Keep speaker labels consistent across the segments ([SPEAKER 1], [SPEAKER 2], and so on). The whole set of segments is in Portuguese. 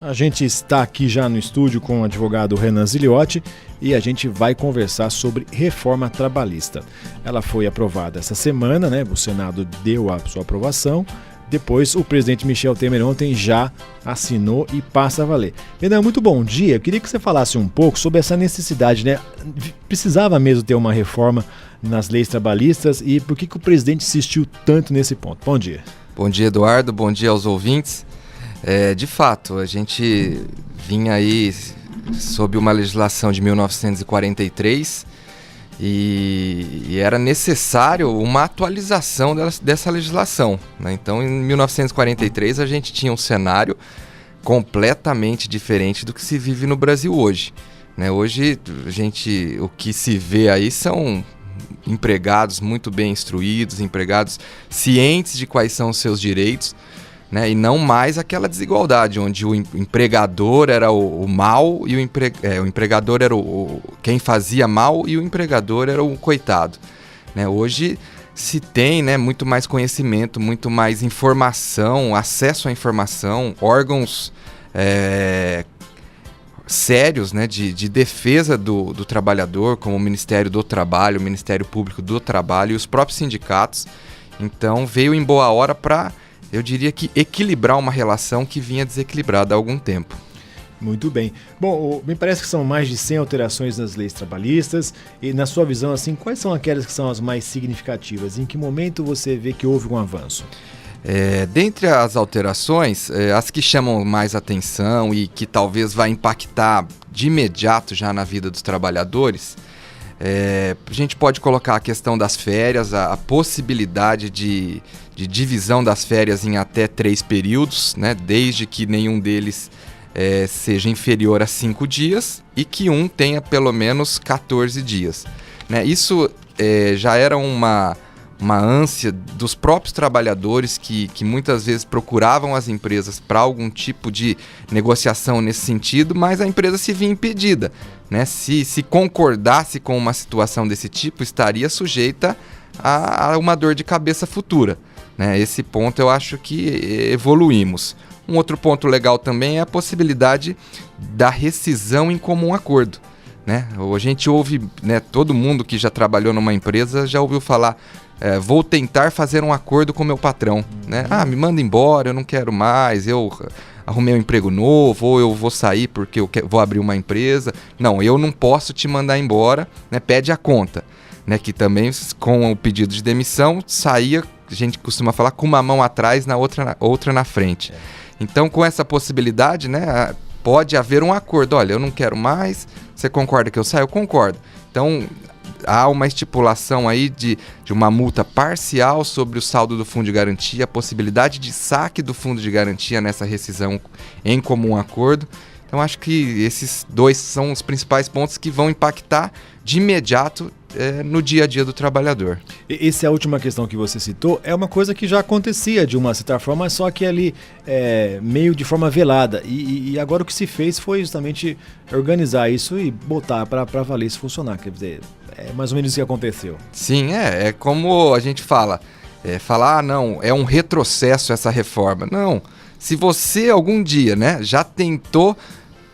[SPEAKER 1] A gente está aqui já no estúdio com o advogado Renan Ziliotti e a gente vai conversar sobre reforma trabalhista. Ela foi aprovada essa semana, né? O Senado deu a sua aprovação. Depois o presidente Michel Temer ontem já assinou e passa a valer. Renan, muito bom dia. Eu queria que você falasse um pouco sobre essa necessidade, né? Precisava mesmo ter uma reforma nas leis trabalhistas e por que o presidente insistiu tanto nesse ponto? Bom dia.
[SPEAKER 2] Bom dia, Eduardo. Bom dia aos ouvintes. De fato, a gente vinha aí sob uma legislação de 1943 e era necessário uma atualização dessa legislação, né? Então, em 1943, a gente tinha um cenário completamente diferente do que se vive no Brasil hoje, né? Hoje, o que se vê aí são empregados muito bem instruídos, empregados cientes de quais são os seus direitos, né? E não mais aquela desigualdade onde o empregador era o mal e o empregador era quem fazia mal e o empregador era o coitado, né? Hoje se tem, né, muito mais conhecimento, muito mais informação, acesso à informação, órgãos sérios, né, de defesa do trabalhador, como o Ministério do Trabalho, o Ministério Público do Trabalho e os próprios sindicatos. Então veio em boa hora para, eu diria que, equilibrar uma relação que vinha desequilibrada há algum tempo.
[SPEAKER 1] Muito bem. Bom, me parece que são mais de 100 alterações nas leis trabalhistas e, na sua visão, assim, quais são aquelas que são as mais significativas? Em que momento você vê que houve um avanço?
[SPEAKER 2] Dentre as alterações, as que chamam mais atenção e que talvez vai impactar de imediato já na vida dos trabalhadores, a gente pode colocar a questão das férias, a possibilidade de divisão das férias em até 3 períodos, né, desde que nenhum deles seja inferior a 5 dias e que um tenha pelo menos 14 dias. Né? Isso já era uma ânsia dos próprios trabalhadores que muitas vezes procuravam as empresas para algum tipo de negociação nesse sentido, mas a empresa se via impedida, né? Se concordasse com uma situação desse tipo, estaria sujeita a uma dor de cabeça futura, né? Esse ponto eu acho que evoluímos. Um outro ponto legal também é a possibilidade da rescisão em comum acordo, né? A gente ouve, né, todo mundo que já trabalhou numa empresa já ouviu falar: vou tentar fazer um acordo com meu patrão, né? Me manda embora, eu não quero mais, eu arrumei um emprego novo, ou eu vou sair porque vou abrir uma empresa. Não, eu não posso te mandar embora, né? Pede a conta, né? Que também, com o pedido de demissão, saía, a gente costuma falar, com uma mão atrás, na outra na frente. Então, com essa possibilidade, né, pode haver um acordo. Olha, eu não quero mais, você concorda que eu saio? Eu concordo. Então, há uma estipulação aí de uma multa parcial sobre o saldo do fundo de garantia, a possibilidade de saque do fundo de garantia nessa rescisão em comum acordo. Então, acho que esses dois são os principais pontos que vão impactar de imediato no dia a dia do trabalhador.
[SPEAKER 1] Essa última questão que você citou é uma coisa que já acontecia de uma certa forma, só que ali meio de forma velada. E agora o que se fez foi justamente organizar isso e botar para valer, isso funcionar. Quer dizer, é mais ou menos isso que aconteceu.
[SPEAKER 2] Sim, é como a gente fala, não, é um retrocesso essa reforma. Não, se você algum dia, né, já tentou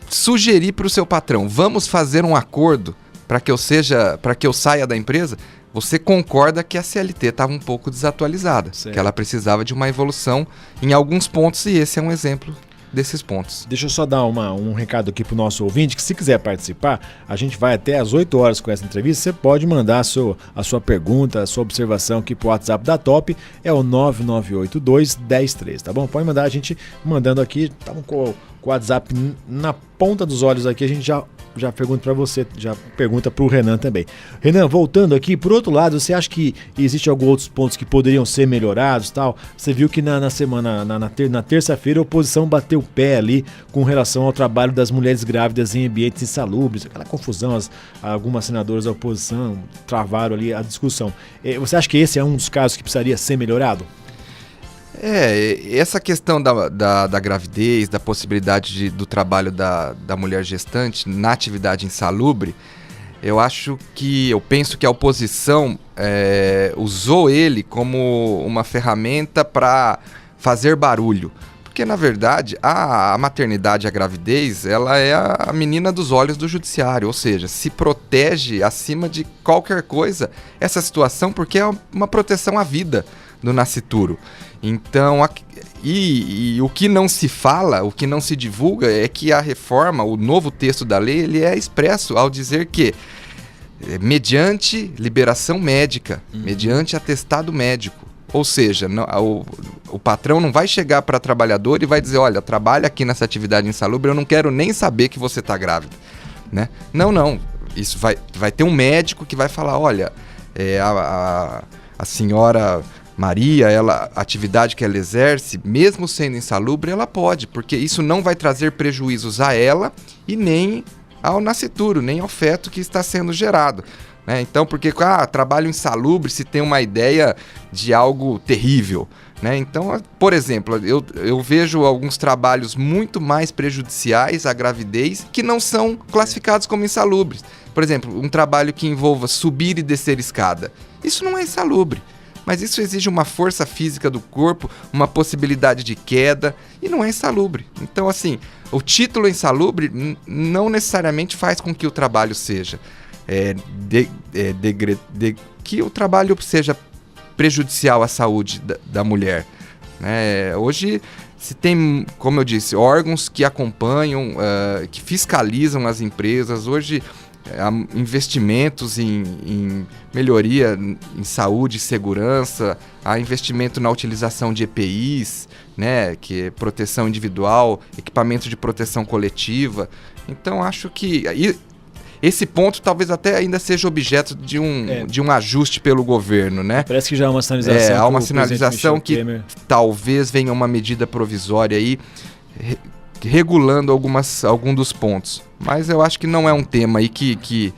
[SPEAKER 2] sugerir para o seu patrão, vamos fazer um acordo para que eu saia da empresa, você concorda que a CLT estava um pouco desatualizada, certo, que ela precisava de uma evolução em alguns pontos, e esse é um exemplo desses pontos.
[SPEAKER 1] Deixa eu só dar um recado aqui para o nosso ouvinte, que se quiser participar, a gente vai até às 8 horas com essa entrevista. Você pode mandar a sua pergunta, a sua observação aqui para o WhatsApp da Top, é o 9982-103, tá bom? Pode mandar, a gente mandando aqui, estamos com o WhatsApp na ponta dos olhos aqui, a gente já pergunta para você, já pergunta para o Renan também. Renan, voltando aqui, por outro lado, você acha que existem alguns outros pontos que poderiam ser melhorados, tal? Você viu que na terça-feira a oposição bateu o pé ali com relação ao trabalho das mulheres grávidas em ambientes insalubres, aquela confusão, algumas senadoras da oposição travaram ali a discussão. Você acha que esse é um dos casos que precisaria ser melhorado?
[SPEAKER 2] Essa questão da gravidez, da possibilidade do trabalho da mulher gestante na atividade insalubre, eu penso que a oposição usou ele como uma ferramenta para fazer barulho. Porque, na verdade, a maternidade e a gravidez, ela é a menina dos olhos do judiciário, ou seja, se protege acima de qualquer coisa essa situação, porque é uma proteção à vida do nascituro. Então, e o que não se fala, o que não se divulga é que a reforma, o novo texto da lei, ele é expresso ao dizer que, mediante liberação médica, mediante atestado médico. Ou seja, o patrão não vai chegar para o trabalhador e vai dizer, olha, trabalha aqui nessa atividade insalubre, eu não quero nem saber que você está grávida. Né? Não. Isso vai ter um médico que vai falar, olha, a senhora Maria, a atividade que ela exerce, mesmo sendo insalubre, ela pode, porque isso não vai trazer prejuízos a ela e nem ao nascituro, nem ao feto que está sendo gerado. Então, porque trabalho insalubre se tem uma ideia de algo terrível. Né? Então, por exemplo, eu vejo alguns trabalhos muito mais prejudiciais à gravidez que não são classificados como insalubres. Por exemplo, um trabalho que envolva subir e descer escada. Isso não é insalubre, mas isso exige uma força física do corpo, uma possibilidade de queda, e não é insalubre. Então, assim, o título insalubre não necessariamente faz com que o trabalho seja... que o trabalho seja prejudicial à saúde da mulher. Hoje se tem, como eu disse, órgãos que acompanham, que fiscalizam as empresas. Hoje há investimentos em melhoria em saúde e segurança, há investimento na utilização de EPIs, que é proteção individual, equipamento de proteção coletiva. Então acho que... Esse ponto talvez até ainda seja objeto de um ajuste pelo governo, né?
[SPEAKER 1] Parece que já há uma sinalização.
[SPEAKER 2] Há uma sinalização que talvez venha uma medida provisória aí regulando algum dos pontos. Mas eu acho que não é um tema aí que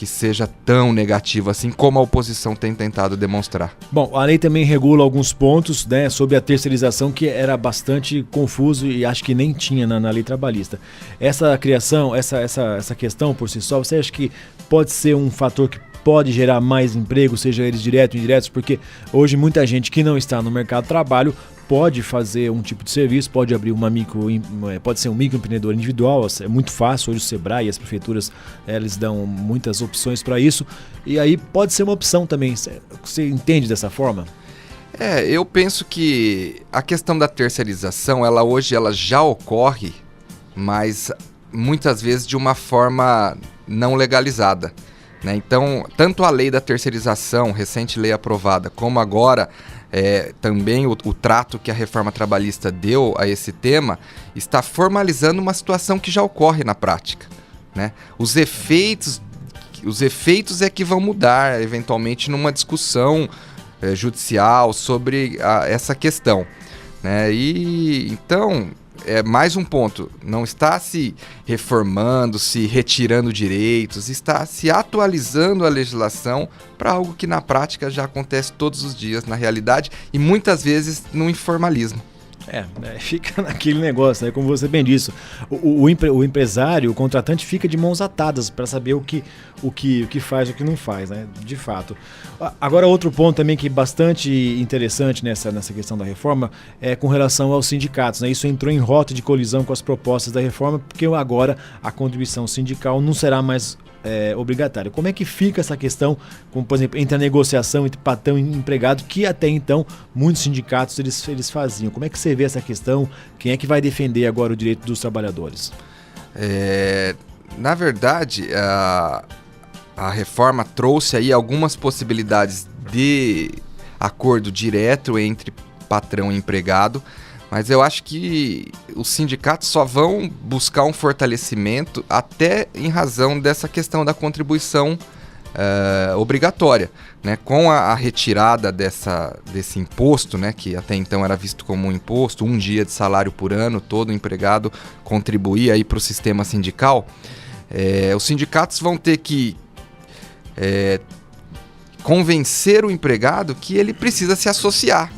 [SPEAKER 2] seja tão negativo assim como a oposição tem tentado demonstrar.
[SPEAKER 1] Bom, a lei também regula alguns pontos, sobre a terceirização, que era bastante confuso e acho que nem tinha na lei trabalhista. Essa criação, essa questão por si só, você acha que pode ser um fator que pode gerar mais emprego, seja eles diretos ou indiretos? Porque hoje muita gente que não está no mercado de trabalho pode fazer um tipo de serviço, pode abrir pode ser um microempreendedor individual, é muito fácil. Hoje o Sebrae e as prefeituras, eles dão muitas opções para isso, e aí pode ser uma opção também. Você entende dessa forma?
[SPEAKER 2] Eu penso que a questão da terceirização, hoje ela já ocorre, mas muitas vezes de uma forma não legalizada. Então, tanto a lei da terceirização, recente lei aprovada, como agora também o trato que a reforma trabalhista deu a esse tema, está formalizando uma situação que já ocorre na prática. Os efeitos é que vão mudar, eventualmente, numa discussão judicial sobre essa questão. Então... mais um ponto, não está se reformando, se retirando direitos, está se atualizando a legislação para algo que na prática já acontece todos os dias na realidade e muitas vezes no informalismo.
[SPEAKER 1] Fica naquele negócio, como você bem disse, o empresário, o contratante fica de mãos atadas para saber o que faz e o que não faz, de fato. Agora, outro ponto também que é bastante interessante nessa questão da reforma é com relação aos sindicatos. Isso entrou em rota de colisão com as propostas da reforma, porque agora a contribuição sindical não será mais obrigatória. Como é que fica essa questão, como, por exemplo, entre a negociação entre patrão e empregado, que até então muitos sindicatos eles faziam? Como é que você vê essa questão? Quem é que vai defender agora o direito dos trabalhadores?
[SPEAKER 2] Na verdade, a reforma trouxe aí algumas possibilidades de acordo direto entre patrão e empregado, mas eu acho que os sindicatos só vão buscar um fortalecimento até em razão dessa questão da contribuição obrigatória. Com a retirada desse imposto, que até então era visto como um imposto, 1 dia de salário por ano, todo empregado contribuía para o sistema sindical, os sindicatos vão ter que convencer o empregado que ele precisa se associar.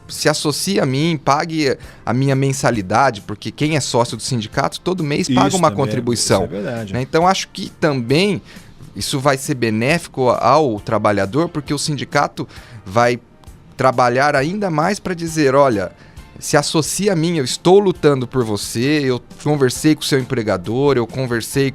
[SPEAKER 2] Se associa a mim, pague a minha mensalidade, porque quem é sócio do sindicato todo mês paga uma contribuição.
[SPEAKER 1] Isso é verdade.
[SPEAKER 2] Então acho que também isso vai ser benéfico ao trabalhador, porque o sindicato vai trabalhar ainda mais para dizer, olha, se associa a mim, eu estou lutando por você, eu conversei com o seu empregador, eu conversei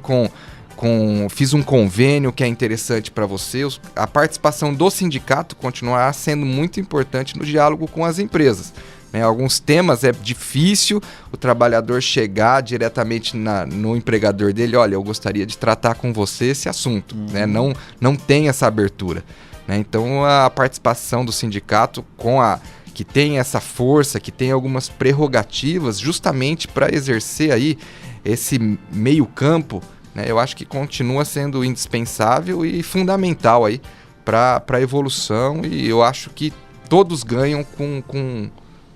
[SPEAKER 2] fiz um convênio que é interessante para você. A participação do sindicato continuará sendo muito importante no diálogo com as empresas. Né? Alguns temas é difícil o trabalhador chegar diretamente no empregador dele, olha, eu gostaria de tratar com você esse assunto. Né? Não tem essa abertura. Né? Então a participação do sindicato que tem essa força, que tem algumas prerrogativas justamente para exercer aí esse meio campo, né, eu acho que continua sendo indispensável e fundamental aí para a evolução, e eu acho que todos ganham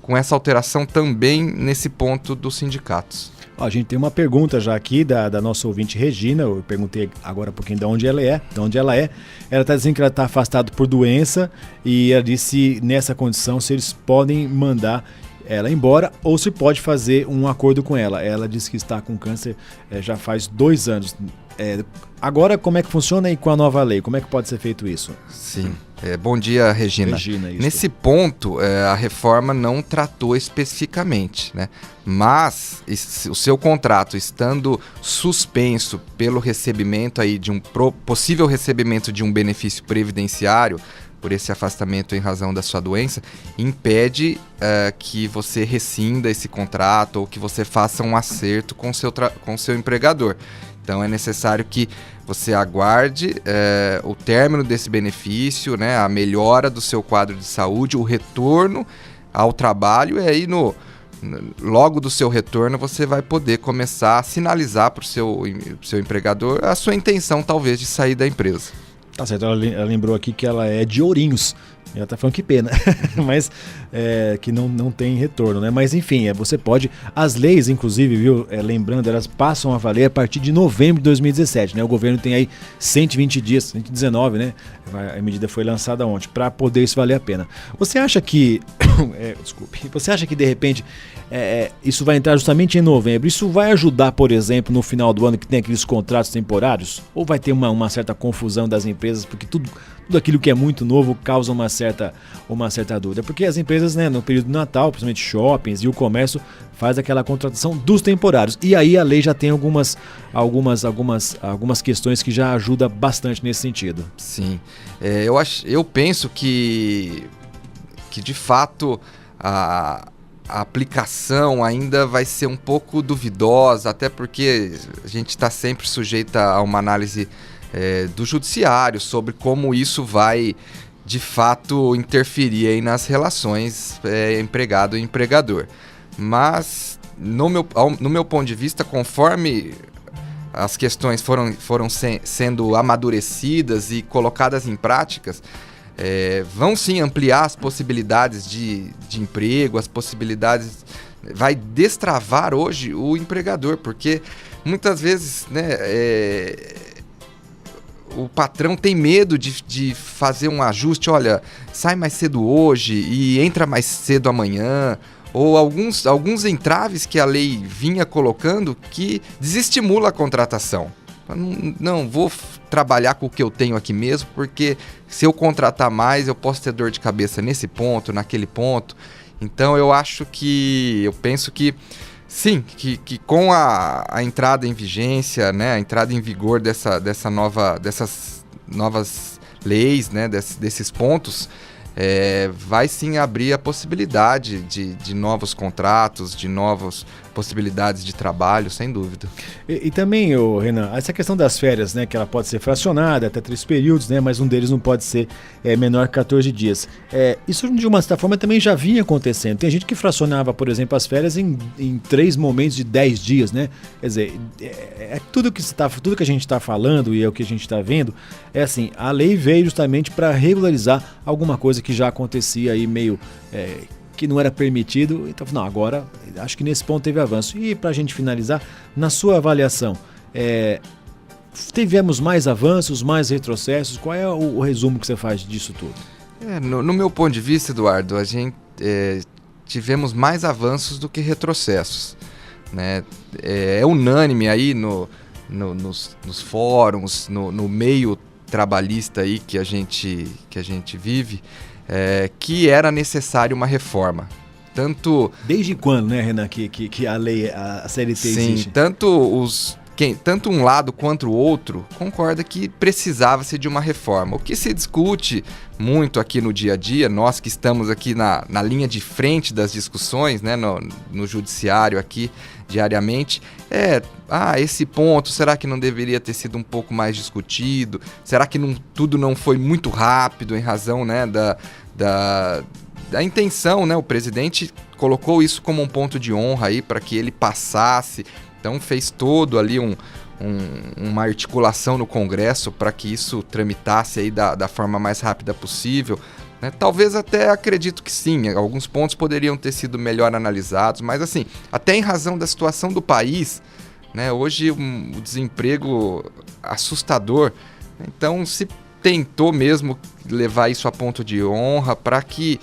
[SPEAKER 2] com essa alteração também nesse ponto dos sindicatos.
[SPEAKER 1] A gente tem uma pergunta já aqui da nossa ouvinte Regina. Eu perguntei agora um pouquinho de onde ela é. Ela está dizendo que ela está afastada por doença, e ela disse nessa condição se eles podem mandar ela embora ou se pode fazer um acordo com ela. Ela disse que está com câncer já faz 2 anos. Agora, como é que funciona e com a nova lei? Como é que pode ser feito isso?
[SPEAKER 2] Sim. Bom dia, Regina.
[SPEAKER 1] Isso.
[SPEAKER 2] Nesse ponto, a reforma não tratou especificamente, né? Mas o seu contrato estando suspenso pelo recebimento aí de possível recebimento de um benefício previdenciário por esse afastamento em razão da sua doença, impede que você rescinda esse contrato ou que você faça um acerto com o seu empregador. Então é necessário que você aguarde o término desse benefício, né, a melhora do seu quadro de saúde, o retorno ao trabalho, e aí logo do seu retorno você vai poder começar a sinalizar para o seu empregador a sua intenção talvez de sair da empresa.
[SPEAKER 1] Tá certo, ela lembrou aqui que ela é de Ourinhos. Ela tá falando que pena, mas que não tem retorno, né? Mas enfim, você pode. As leis, inclusive, viu? Lembrando, elas passam a valer a partir de novembro de 2017, né? O governo tem aí 120 dias, 119, né? A medida foi lançada ontem, para poder isso valer a pena. Você acha que. Desculpe. Você acha que de repente isso vai entrar justamente em novembro? Isso vai ajudar, por exemplo, no final do ano que tem aqueles contratos temporários? Ou vai ter uma certa confusão das empresas, porque tudo aquilo que é muito novo causa uma certa dúvida? Porque as empresas, né, no período do Natal, principalmente shoppings e o comércio, faz aquela contratação dos temporários. E aí a lei já tem algumas questões que já ajudam bastante nesse sentido.
[SPEAKER 2] Sim. Eu penso que de fato a aplicação ainda vai ser um pouco duvidosa, até porque a gente está sempre sujeito a uma análise do judiciário sobre como isso vai de fato interferir aí nas relações empregado e empregador. Mas no meu ponto de vista, conforme as questões foram sendo amadurecidas e colocadas em práticas, vão sim ampliar as possibilidades de emprego, as possibilidades, vai destravar hoje o empregador, porque muitas vezes, né, o patrão tem medo de fazer um ajuste, olha, sai mais cedo hoje e entra mais cedo amanhã, ou alguns entraves que a lei vinha colocando que desestimula a contratação. Não vou trabalhar com o que eu tenho aqui mesmo, porque se eu contratar mais eu posso ter dor de cabeça nesse ponto, naquele ponto. Então eu penso que sim, que com a entrada em vigência, né, a entrada em vigor dessas novas leis, né, desses pontos, vai sim abrir a possibilidade de novos contratos, de novas possibilidades de trabalho, sem dúvida.
[SPEAKER 1] E também, Renan, essa questão das férias, né, que ela pode ser fracionada até 3 períodos, né, mas um deles não pode ser menor que 14 dias. Isso, de uma certa forma, também já vinha acontecendo. Tem gente que fracionava, por exemplo, as férias em 3 momentos de 10 dias, né? Quer dizer, tudo que a gente está falando e é o que a gente está vendo, assim, a lei veio justamente para regularizar alguma coisa que já acontecia aí meio que não era permitido. Então, não, agora acho que nesse ponto teve avanço. E para a gente finalizar, na sua avaliação, tivemos mais avanços, mais retrocessos? Qual é o resumo que você faz disso tudo?
[SPEAKER 2] No meu ponto de vista, Eduardo, a gente tivemos mais avanços do que retrocessos, né? É unânime aí nos fóruns, no meio trabalhista aí que a gente vive, que era necessário uma reforma. tanto...
[SPEAKER 1] Desde quando, né, Renan, que a lei, a CLT existe?
[SPEAKER 2] Sim, tanto um lado quanto o outro concorda que precisava-se de uma reforma. O que se discute muito aqui no dia a dia, nós que estamos aqui na linha de frente das discussões, né, no judiciário aqui diariamente, esse ponto, será que não deveria ter sido um pouco mais discutido? Será que tudo não foi muito rápido em razão, né, da intenção, né? O presidente colocou isso como um ponto de honra aí para que ele passasse. Então fez todo ali uma articulação no Congresso para que isso tramitasse aí da forma mais rápida possível. Né? Talvez até acredito que sim, alguns pontos poderiam ter sido melhor analisados, mas assim, até em razão da situação do país, né? Hoje o desemprego assustador, então se tentou mesmo levar isso a ponto de honra para que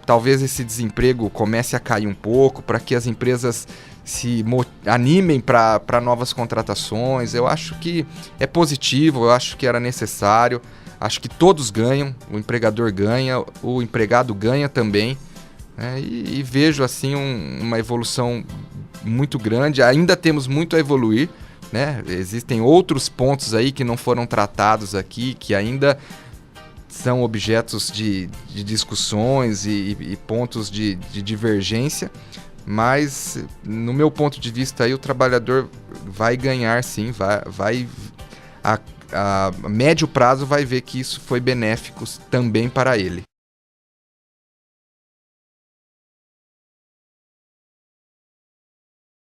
[SPEAKER 2] talvez esse desemprego comece a cair um pouco, para que as empresas se animem para novas contratações. Eu acho que é positivo, eu acho que era necessário, acho que todos ganham, o empregador ganha, o empregado ganha também, né? E vejo assim uma evolução muito grande, ainda temos muito a evoluir, né? Existem outros pontos aí que não foram tratados aqui, que ainda são objetos de discussões e pontos de divergência, mas no meu ponto de vista aí o trabalhador vai ganhar sim, a médio prazo vai ver que isso foi benéfico também para ele.